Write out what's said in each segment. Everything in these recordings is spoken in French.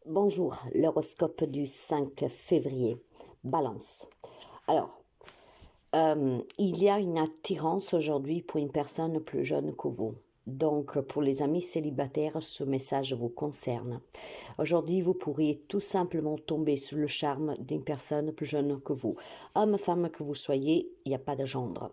Bonjour, l'horoscope du 5 février. Balance. Alors, il y a une attirance aujourd'hui pour une personne plus jeune que vous. Donc, pour les amis célibataires, ce message vous concerne. Aujourd'hui, vous pourriez tout simplement tomber sous le charme d'une personne plus jeune que vous. Homme, femme que vous soyez, il n'y a pas de gendre.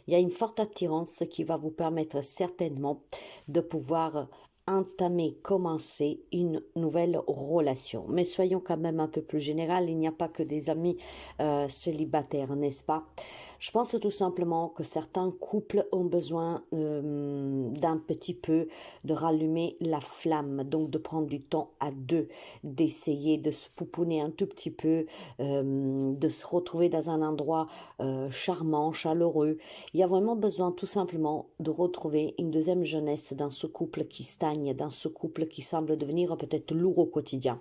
Il y a une forte attirance qui va vous permettre certainement de pouvoir entamer, commencer une nouvelle relation. Mais soyons quand même un peu plus général, il n'y a pas que des amis célibataires, n'est-ce pas? Je pense tout simplement que certains couples ont besoin d'un petit peu de rallumer la flamme, donc de prendre du temps à deux, d'essayer de se pouponner un tout petit peu, de se retrouver dans un endroit charmant, chaleureux. Il y a vraiment besoin tout simplement de retrouver une deuxième jeunesse dans ce couple qui stagne, dans ce couple qui semble devenir peut-être lourd au quotidien.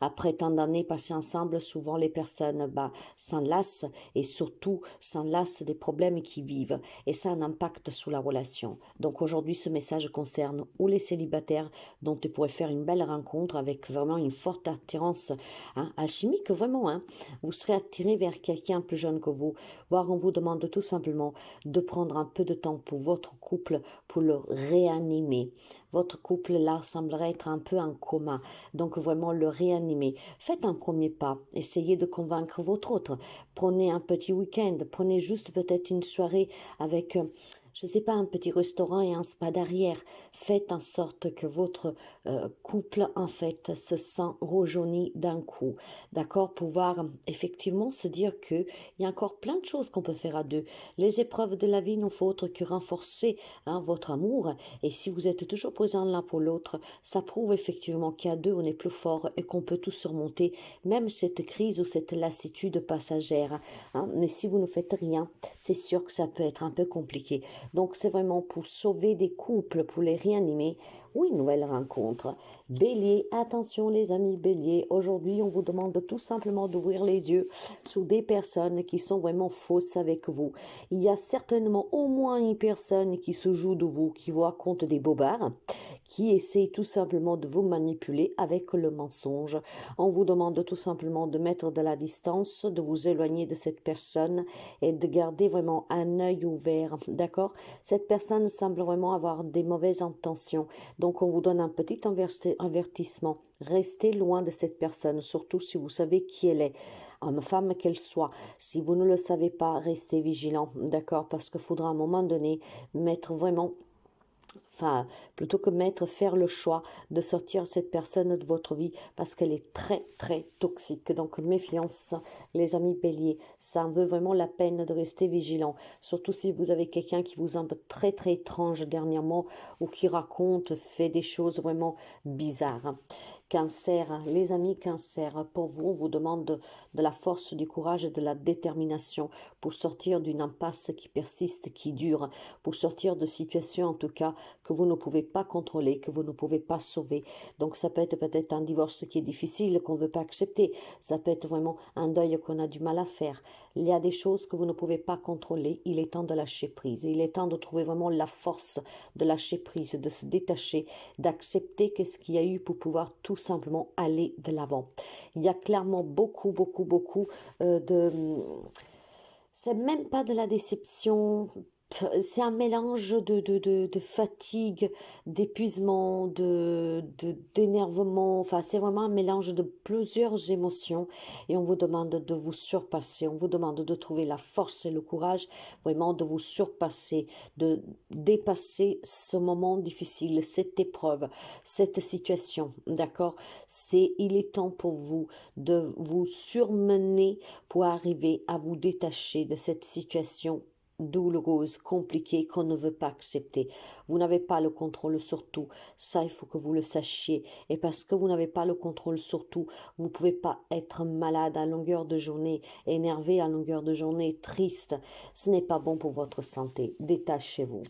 Après tant d'années passées ensemble, souvent les personnes s'enlacent et surtout s'enlacent des problèmes qu'ils vivent et ça a un impact sur la relation. Donc aujourd'hui, ce message concerne ou les célibataires dont tu pourrais faire une belle rencontre avec vraiment une forte attirance alchimique, vraiment. Vous serez attiré vers quelqu'un plus jeune que vous, voire on vous demande tout simplement de prendre un peu de temps pour votre couple pour le réanimer. Votre couple là semblerait être un peu en coma, donc vraiment le réanimer. Faites un premier pas, essayez de convaincre votre autre. Prenez un petit week-end, prenez juste peut-être une soirée avec je ne sais pas, un petit restaurant et un spa derrière. Faites en sorte que votre couple, en fait, se sent rejauni d'un coup. D'accord? Pouvoir effectivement se dire qu'il y a encore plein de choses qu'on peut faire à deux. Les épreuves de la vie n'ont fait autre que renforcer votre amour. Et si vous êtes toujours présent l'un pour l'autre, ça prouve effectivement qu'à deux, on est plus fort et qu'on peut tout surmonter, même cette crise ou cette lassitude passagère. Mais si vous ne faites rien, c'est sûr que ça peut être un peu compliqué. Donc c'est vraiment pour sauver des couples, pour les réanimer, ou une nouvelle rencontre. Bélier, attention les amis béliers, aujourd'hui on vous demande tout simplement d'ouvrir les yeux sur des personnes qui sont vraiment fausses avec vous. Il y a certainement au moins une personne qui se joue de vous, qui vous raconte des bobards, qui essaie tout simplement de vous manipuler avec le mensonge. On vous demande tout simplement de mettre de la distance, de vous éloigner de cette personne et de garder vraiment un œil ouvert, d'accord? Cette personne semble vraiment avoir des mauvaises intentions, donc on vous donne un petit avertissement. Restez loin de cette personne, surtout si vous savez qui elle est, homme, femme qu'elle soit. Si vous ne le savez pas, restez vigilant, d'accord? Parce qu'il faudra à un moment donné mettre vraiment plutôt que faire le choix de sortir cette personne de votre vie parce qu'elle est très, très toxique. Donc, méfiance, les amis béliers. Ça en veut vraiment la peine de rester vigilant. Surtout si vous avez quelqu'un qui vous semble très, très étrange dernièrement ou qui raconte, fait des choses vraiment bizarres. Cancer, les amis cancer, pour vous, on vous demande de la force, du courage et de la détermination pour sortir d'une impasse qui persiste, qui dure, pour sortir de situations en tout cas que vous ne pouvez pas contrôler, que vous ne pouvez pas sauver. Donc ça peut être peut-être un divorce qui est difficile, qu'on ne veut pas accepter. Ça peut être vraiment un deuil qu'on a du mal à faire. Il y a des choses que vous ne pouvez pas contrôler. Il est temps de lâcher prise. Il est temps de trouver vraiment la force de lâcher prise, de se détacher, d'accepter qu'est-ce qu'il y a eu pour pouvoir tout simplement aller de l'avant. Il y a clairement beaucoup, beaucoup, beaucoup de... C'est même pas de la déception, c'est un mélange de fatigue, d'épuisement, d'énervement. Enfin, c'est vraiment un mélange de plusieurs émotions et on vous demande de vous surpasser. On vous demande de trouver la force et le courage, vraiment de vous surpasser, de dépasser ce moment difficile, cette épreuve, cette situation. D'accord? Il est temps pour vous de vous surmener pour arriver à vous détacher de cette situation douloureuse, compliquée, qu'on ne veut pas accepter. Vous n'avez pas le contrôle sur tout. Ça, il faut que vous le sachiez. Et parce que vous n'avez pas le contrôle sur tout, vous ne pouvez pas être malade à longueur de journée, énervé à longueur de journée, triste. Ce n'est pas bon pour votre santé. Détachez-vous.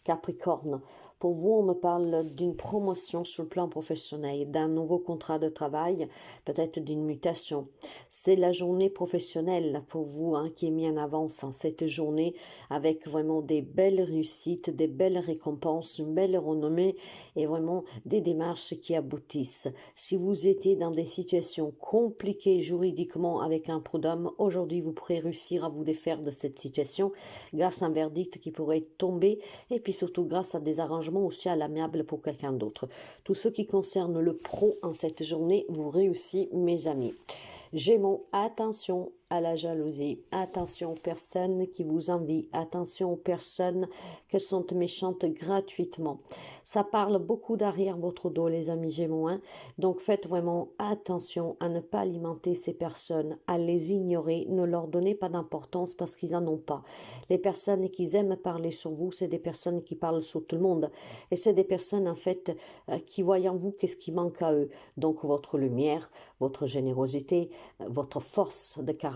Capricorne, Pour vous, on me parle d'une promotion sur le plan professionnel, d'un nouveau contrat de travail, peut-être d'une mutation. C'est la journée professionnelle pour vous hein, qui est mise en avance en cette journée avec vraiment des belles réussites, des belles récompenses, une belle renommée et vraiment des démarches qui aboutissent. Si vous étiez dans des situations compliquées juridiquement avec un prud'homme, aujourd'hui vous pourrez réussir à vous défaire de cette situation grâce à un verdict qui pourrait tomber et puis surtout grâce à des arrangements aussi à l'amiable pour quelqu'un d'autre. Tout ce qui concerne le pro en cette journée vous réussit mes amis. Gémeaux, attention à la jalousie, attention aux personnes qui vous envient, attention aux personnes qui sont méchantes gratuitement. Ça parle beaucoup derrière votre dos les amis Gémeaux, hein? Donc faites vraiment attention à ne pas alimenter ces personnes, à les ignorer, ne leur donnez pas d'importance parce qu'ils n'en ont pas. Les personnes qui aiment parler sur vous, c'est des personnes qui parlent sur tout le monde et c'est des personnes en fait qui voient en vous qu'est-ce qui manque à eux. Donc votre lumière, votre générosité, votre force de caractère,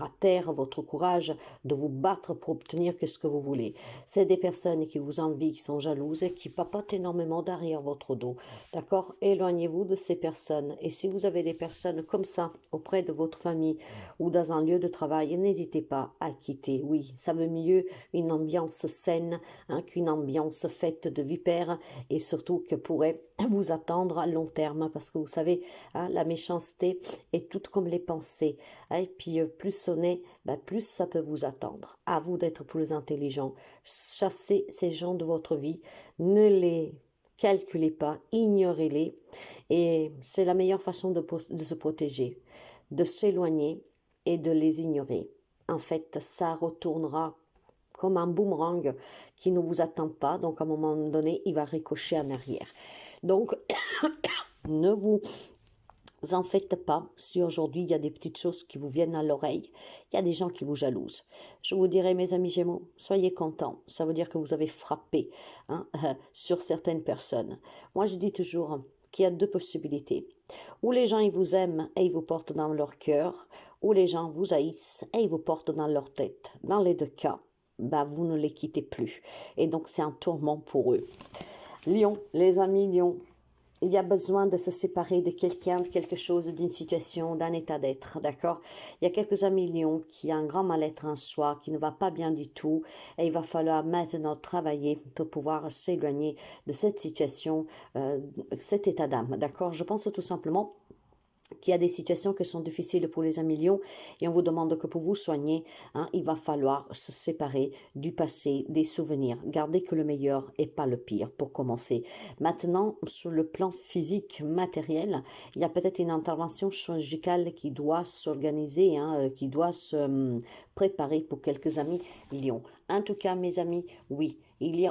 votre courage de vous battre pour obtenir ce que vous voulez. C'est des personnes qui vous envient, qui sont jalouses et qui papotent énormément derrière votre dos. D'accord? Éloignez-vous de ces personnes. Et si vous avez des personnes comme ça auprès de votre famille ou dans un lieu de travail, n'hésitez pas à quitter. Oui, ça veut mieux une ambiance saine hein, qu'une ambiance faite de vipères et surtout que pourrait vous attendre à long terme parce que vous savez, hein, la méchanceté est toute comme les pensées. Et puis plus on est, plus ça peut vous attendre. À vous d'être plus intelligent. Chassez ces gens de votre vie. Ne les calculez pas, ignorez-les. Et c'est la meilleure façon de se protéger, de s'éloigner et de les ignorer. En fait, ça retournera comme un boomerang qui ne vous attend pas. Donc, à un moment donné, il va ricocher en arrière. Donc, ne vous en faites pas si aujourd'hui il y a des petites choses qui vous viennent à l'oreille. Il y a des gens qui vous jalousent. Je vous dirais, mes amis Gémeaux, soyez contents. Ça veut dire que vous avez frappé hein, sur certaines personnes. Moi, je dis toujours qu'il y a deux possibilités. Ou les gens, ils vous aiment et ils vous portent dans leur cœur, ou les gens vous haïssent et ils vous portent dans leur tête. Dans les deux cas, vous ne les quittez plus. Et donc, c'est un tourment pour eux. Lion, les amis Lion, il y a besoin de se séparer de quelqu'un, de quelque chose, d'une situation, d'un état d'être, d'accord? Il y a quelques amis lions qui ont un grand mal-être en soi, qui ne va pas bien du tout, et il va falloir maintenant travailler pour pouvoir s'éloigner de cette situation, cet état d'âme, d'accord? Je pense tout simplement qu'il y a des situations qui sont difficiles pour les amis lions et on vous demande que pour vous soigner, hein, il va falloir se séparer du passé, des souvenirs. Gardez que le meilleur et pas le pire pour commencer. Maintenant, sur le plan physique, matériel, il y a peut-être une intervention chirurgicale qui doit s'organiser, hein, qui doit se préparer pour quelques amis lions. En tout cas, mes amis, oui, il est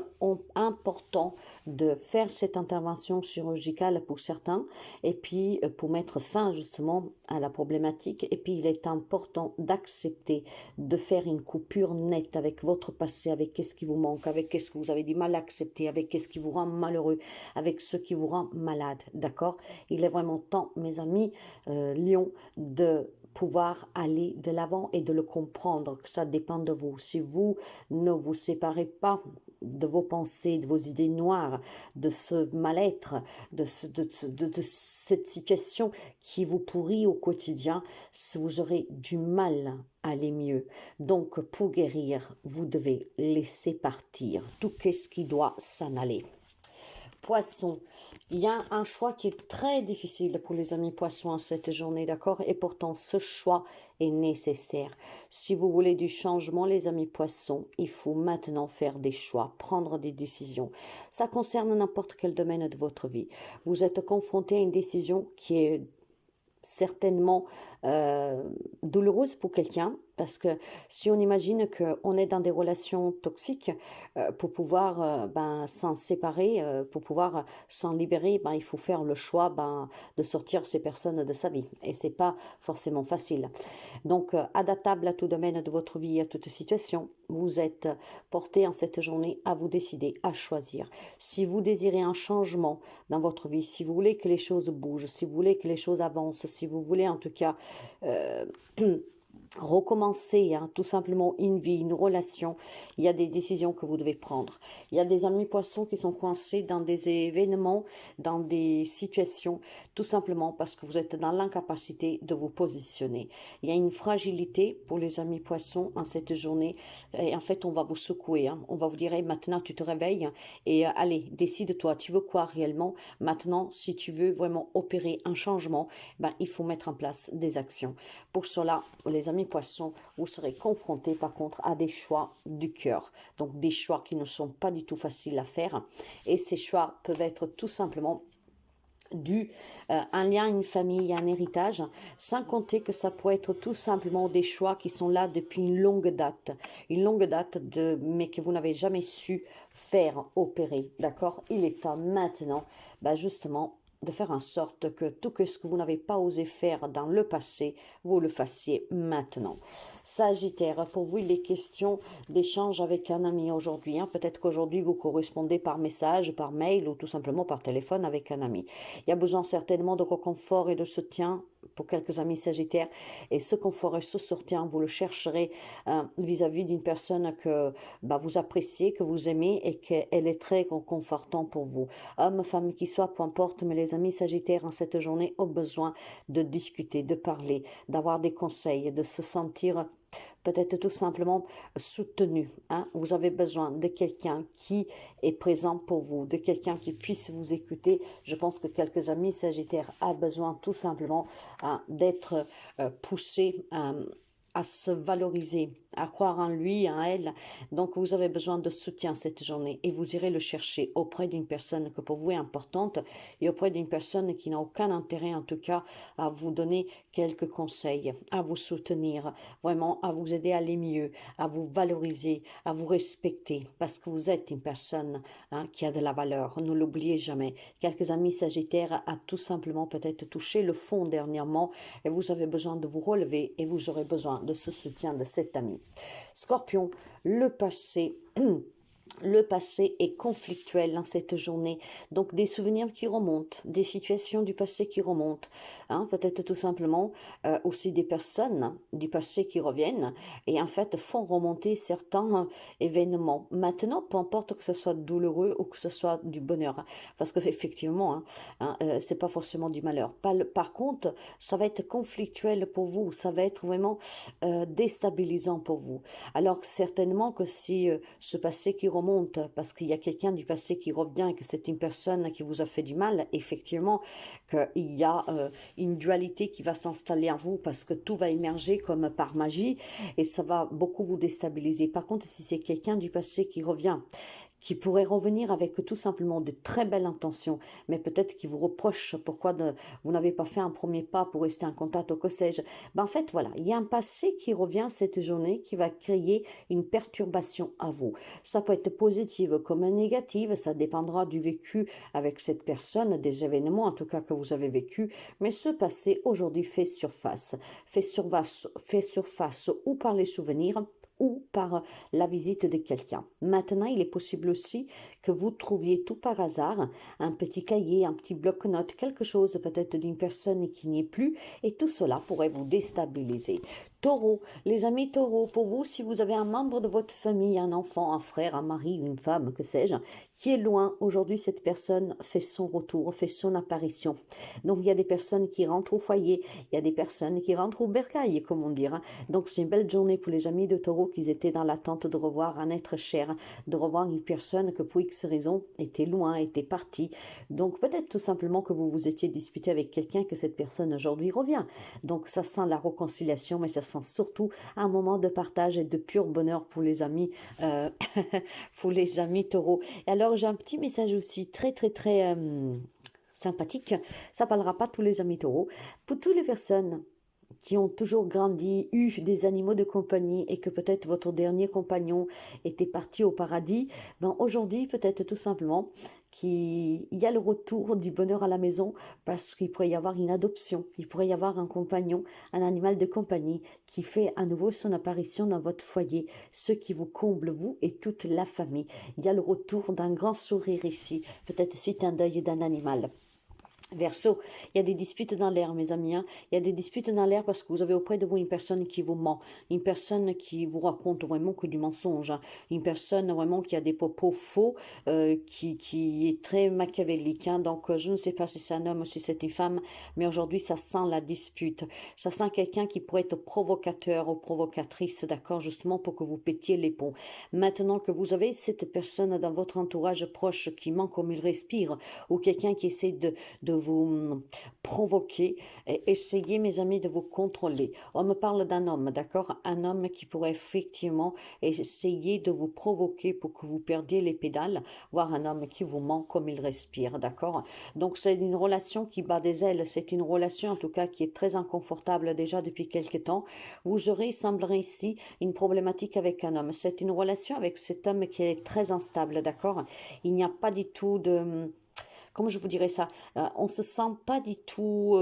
important de faire cette intervention chirurgicale pour certains et puis pour mettre fin justement à la problématique. Et puis, il est important d'accepter de faire une coupure nette avec votre passé, avec qu'est-ce qui vous manque, avec qu'est-ce que vous avez du mal à accepter, avec qu'est-ce qui vous rend malheureux, avec ce qui vous rend malade, d'accord? Il est vraiment temps, mes amis Lion, de pouvoir aller de l'avant et de le comprendre, que ça dépend de vous. Si vous ne vous séparez pas de vos pensées, de vos idées noires, de ce mal-être, de cette situation qui vous pourrit au quotidien, vous aurez du mal à aller mieux. Donc, pour guérir, vous devez laisser partir tout ce qui doit s'en aller. Poisson, il y a un choix qui est très difficile pour les amis poissons cette journée, d'accord? Et pourtant, ce choix est nécessaire. Si vous voulez du changement, les amis poissons, il faut maintenant faire des choix, prendre des décisions. Ça concerne n'importe quel domaine de votre vie. Vous êtes confronté à une décision qui est certainement douloureuse pour quelqu'un, parce que si on imagine qu'on est dans des relations toxiques, pour pouvoir s'en séparer, pour pouvoir s'en libérer, il faut faire le choix de sortir ces personnes de sa vie. Et c'est pas forcément facile. Donc, adaptable à tout domaine de votre vie, à toute situation, vous êtes porté en cette journée à vous décider, à choisir. Si vous désirez un changement dans votre vie, si vous voulez que les choses bougent, si vous voulez que les choses avancent, si vous voulez en tout cas recommencer tout simplement une vie, une relation, il y a des décisions que vous devez prendre. Il y a des amis poissons qui sont coincés dans des événements, dans des situations, tout simplement parce que vous êtes dans l'incapacité de vous positionner. Il y a une fragilité pour les amis poissons en cette journée et en fait on va vous secouer, on va vous dire hey, maintenant tu te réveilles et allez, décide-toi, tu veux quoi réellement? Maintenant, si tu veux vraiment opérer un changement, ben, il faut mettre en place des actions. Pour cela, les amis poissons, vous serez confrontés par contre à des choix du cœur. Donc des choix qui ne sont pas du tout faciles à faire. Et ces choix peuvent être tout simplement dû un lien, une famille, un héritage, sans compter que ça peut être tout simplement des choix qui sont là depuis une longue date mais que vous n'avez jamais su faire opérer, d'accord? Il est temps maintenant, justement, de faire en sorte que tout ce que vous n'avez pas osé faire dans le passé, vous le fassiez maintenant. Sagittaire, pour vous, il est question d'échange avec un ami aujourd'hui. Peut-être qu'aujourd'hui, vous correspondez par message, par mail ou tout simplement par téléphone avec un ami. Il y a besoin certainement de réconfort et de soutien pour quelques amis sagittaires. Et ce confort et ce soutien, vous le chercherez vis-à-vis d'une personne que vous appréciez, que vous aimez et qu'elle est très confortante pour vous. Homme, femme, qui soit, peu importe, mais les amis sagittaires en cette journée ont besoin de discuter, de parler, d'avoir des conseils, de se sentir peut-être tout simplement soutenu. Vous avez besoin de quelqu'un qui est présent pour vous, de quelqu'un qui puisse vous écouter. Je pense que quelques amis sagittaires ont besoin tout simplement d'être poussés à se valoriser, à croire en lui, en elle. Donc, vous avez besoin de soutien cette journée et vous irez le chercher auprès d'une personne que pour vous est importante et auprès d'une personne qui n'a aucun intérêt, en tout cas, à vous donner quelques conseils, à vous soutenir, vraiment à vous aider à aller mieux, à vous valoriser, à vous respecter, parce que vous êtes une personne qui a de la valeur. Ne l'oubliez jamais. Quelques amis sagittaires a tout simplement peut-être touché le fond dernièrement et vous avez besoin de vous relever et vous aurez besoin de ce soutien de cet ami. Scorpion, le passé le passé est conflictuel dans cette journée, donc des souvenirs qui remontent, des situations du passé qui remontent, peut-être tout simplement aussi des personnes du passé qui reviennent et en fait font remonter certains événements. Maintenant, peu importe que ce soit douloureux ou que ce soit du bonheur, parce que effectivement, c'est pas forcément du malheur. Par contre, ça va être conflictuel pour vous, ça va être vraiment déstabilisant pour vous. Alors certainement que si ce passé qui remonte, parce qu'il y a quelqu'un du passé qui revient et que c'est une personne qui vous a fait du mal, effectivement qu'il y a une dualité qui va s'installer en vous parce que tout va émerger comme par magie et ça va beaucoup vous déstabiliser. Par contre, si c'est quelqu'un du passé qui revient, qui pourrait revenir avec tout simplement de très belles intentions, mais peut-être qui vous reproche pourquoi vous n'avez pas fait un premier pas pour rester en contact ou que sais-je. En fait, voilà, il y a un passé qui revient cette journée qui va créer une perturbation à vous. Ça peut être positive comme négative, ça dépendra du vécu avec cette personne, des événements en tout cas que vous avez vécu, mais ce passé aujourd'hui fait surface ou par les souvenirs, ou par la visite de quelqu'un. Maintenant, il est possible aussi que vous trouviez tout par hasard un petit cahier, un petit bloc-notes, quelque chose peut-être d'une personne qui n'y est plus, et tout cela pourrait vous déstabiliser. Taureau, les amis taureaux, pour vous, si vous avez un membre de votre famille, un enfant, un frère, un mari, une femme, que sais-je, qui est loin, aujourd'hui cette personne fait son retour, fait son apparition. Donc il y a des personnes qui rentrent au foyer, il y a des personnes qui rentrent au bercail, comme on dit. Donc c'est une belle journée pour les amis de taureau qui étaient dans l'attente de revoir un être cher, de revoir une personne que pour X raison était loin, était partie. Donc peut-être tout simplement que vous vous étiez disputé avec quelqu'un, que cette personne aujourd'hui revient. Donc ça sent la réconciliation, mais ça sent surtout un moment de partage et de pur bonheur pour les amis, pour les amis taureaux. Et alors j'ai un petit message aussi très sympathique. Ça parlera pas tous les amis taureaux. Pour toutes les personnes qui ont toujours grandi, eu des animaux de compagnie et que peut-être votre dernier compagnon était parti au paradis, aujourd'hui peut-être tout simplement qu'il y a le retour du bonheur à la maison parce qu'il pourrait y avoir une adoption, il pourrait y avoir un compagnon, un animal de compagnie qui fait à nouveau son apparition dans votre foyer, ce qui vous comble vous et toute la famille. Il y a le retour d'un grand sourire ici, peut-être suite à un deuil d'un animal. Verseau, il y a des disputes dans l'air, mes amis, hein. Il y a des disputes dans l'air parce que vous avez auprès de vous une personne qui vous ment, une personne qui vous raconte vraiment que du mensonge, hein. Une personne vraiment qui a des propos faux, qui est très machiavélique, hein. Donc, je ne sais pas si c'est un homme ou si c'est une femme, mais aujourd'hui, ça sent la dispute. Ça sent quelqu'un qui pourrait être provocateur ou provocatrice, d'accord, justement pour que vous pétiez les ponts. Maintenant que vous avez cette personne dans votre entourage proche qui ment comme il respire, ou quelqu'un qui essaie de vous provoquer, et essayez, mes amis, de vous contrôler. On me parle d'un homme, d'accord? Un homme qui pourrait effectivement essayer de vous provoquer pour que vous perdiez les pédales, voire un homme qui vous ment comme il respire, d'accord? Donc c'est une relation qui bat des ailes, c'est une relation en tout cas qui est très inconfortable déjà depuis quelque temps. Vous aurez, il semblerait ici, une problématique avec un homme. C'est une relation avec cet homme qui est très instable, d'accord? Il n'y a pas du tout de, comment je vous dirais ça, on se sent pas du tout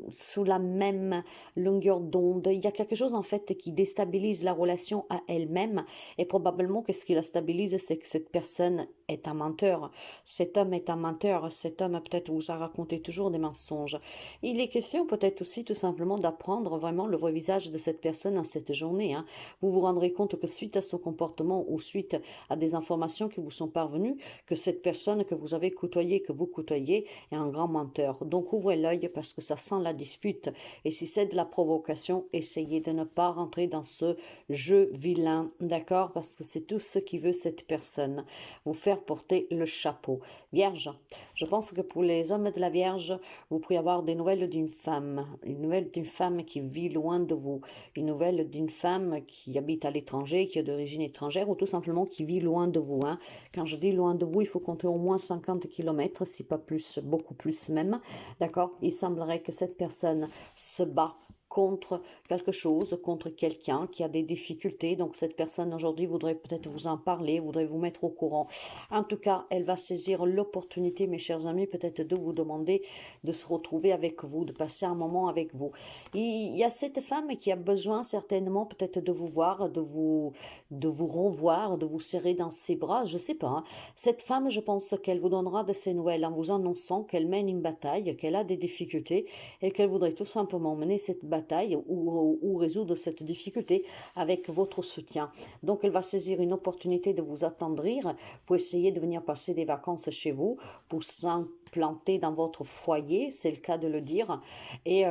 sous la même longueur d'onde. Il y a quelque chose en fait qui déstabilise la relation à elle-même, et probablement que ce qui la stabilise, c'est que cette personne est un menteur. Cet homme est un menteur. Cet homme peut-être vous a raconté toujours des mensonges. Il est question peut-être aussi tout simplement d'apprendre vraiment le vrai visage de cette personne en cette journée, hein. Vous vous rendrez compte que suite à son comportement ou suite à des informations qui vous sont parvenues, que cette personne que vous avez côtoyée, que vous côtoyez, est un grand menteur. Donc ouvrez l'œil parce que ça sent la dispute. Et si c'est de la provocation, essayez de ne pas rentrer dans ce jeu vilain, d'accord? Parce que c'est tout ce qui veut cette personne, vous faire porter le chapeau. Vierge, je pense que pour les hommes de la Vierge, vous pourriez avoir des nouvelles d'une femme, une nouvelle d'une femme qui vit loin de vous, une nouvelle d'une femme qui habite à l'étranger, qui est d'origine étrangère, ou tout simplement qui vit loin de vous, hein. Quand je dis loin de vous, il faut compter au moins 50 kilomètres, si pas plus, beaucoup plus même, d'accord? Il semblerait que cette personne se bat contre quelque chose, contre quelqu'un qui a des difficultés. Donc cette personne aujourd'hui voudrait peut-être vous en parler, voudrait vous mettre au courant. En tout cas, elle va saisir l'opportunité, mes chers amis, peut-être de vous demander de se retrouver avec vous, de passer un moment avec vous. Il y a cette femme qui a besoin certainement peut-être de vous voir, de vous revoir, de vous serrer dans ses bras, je sais pas, hein. Cette femme, je pense qu'elle vous donnera de ses nouvelles en vous annonçant qu'elle mène une bataille, qu'elle a des difficultés et qu'elle voudrait tout simplement mener cette bataille ou résoudre cette difficulté avec votre soutien. Donc elle va saisir une opportunité de vous attendrir pour essayer de venir passer des vacances chez vous, pour s'implanter dans votre foyer, c'est le cas de le dire. Et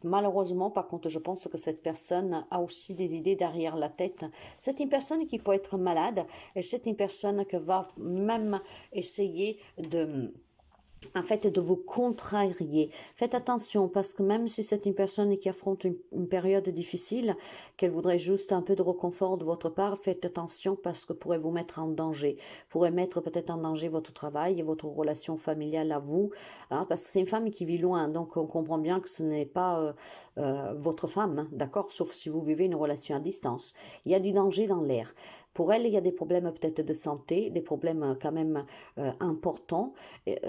malheureusement, par contre, je pense que cette personne a aussi des idées derrière la tête. C'est une personne qui peut être malade, et c'est une personne qui va même essayer de, en fait, de vous contrarier. Faites attention parce que même si c'est une personne qui affronte une période difficile, qu'elle voudrait juste un peu de réconfort de votre part, faites attention parce que pourrait vous mettre en danger, pourrait mettre peut-être en danger votre travail et votre relation familiale à vous, hein, parce que c'est une femme qui vit loin, donc on comprend bien que ce n'est pas votre femme, hein, d'accord, sauf si vous vivez une relation à distance. Il y a du danger dans l'air. Pour elle, il y a des problèmes peut-être de santé, des problèmes quand même importants.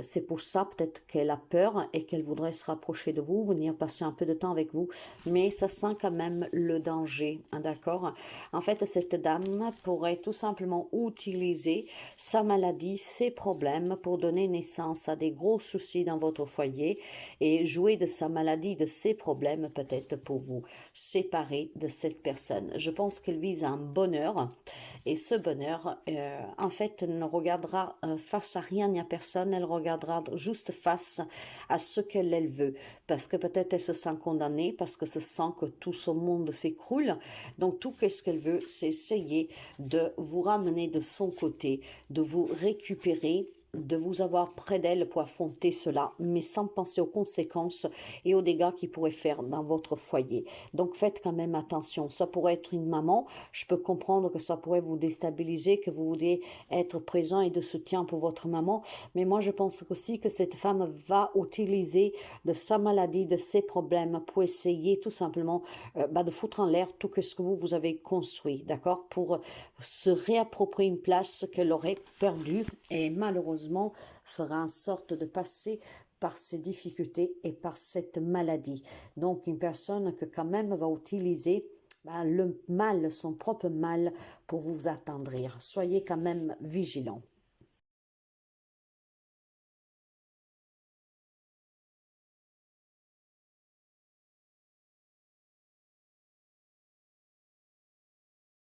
C'est pour ça peut-être qu'elle a peur et qu'elle voudrait se rapprocher de vous, venir passer un peu de temps avec vous. Mais ça sent quand même le danger, hein, d'accord? En fait, cette dame pourrait tout simplement utiliser sa maladie, ses problèmes pour donner naissance à des gros soucis dans votre foyer et jouer de sa maladie, de ses problèmes peut-être pour vous séparer de cette personne. Je pense qu'elle vise un bonheur. Et ce bonheur, en fait, ne regardera face à rien ni à personne, elle regardera juste face à ce qu'elle veut. Parce que peut-être elle se sent condamnée, parce que se sent que tout son monde s'écroule. Donc tout ce qu'elle veut, c'est essayer de vous ramener de son côté, de vous récupérer, de vous avoir près d'elle pour affronter cela, mais sans penser aux conséquences et aux dégâts qu'il pourrait faire dans votre foyer. Donc faites quand même attention. Ça pourrait être une maman, je peux comprendre que ça pourrait vous déstabiliser, que vous voulez être présent et de soutien pour votre maman, mais moi je pense aussi que cette femme va utiliser de sa maladie, de ses problèmes pour essayer tout simplement de foutre en l'air tout ce que vous avez construit, d'accord, pour se réapproprier une place qu'elle aurait perdue et malheureusement fera en sorte de passer par ces difficultés et par cette maladie. Donc une personne que quand même va utiliser le mal, son propre mal pour vous attendrir. Soyez quand même vigilants.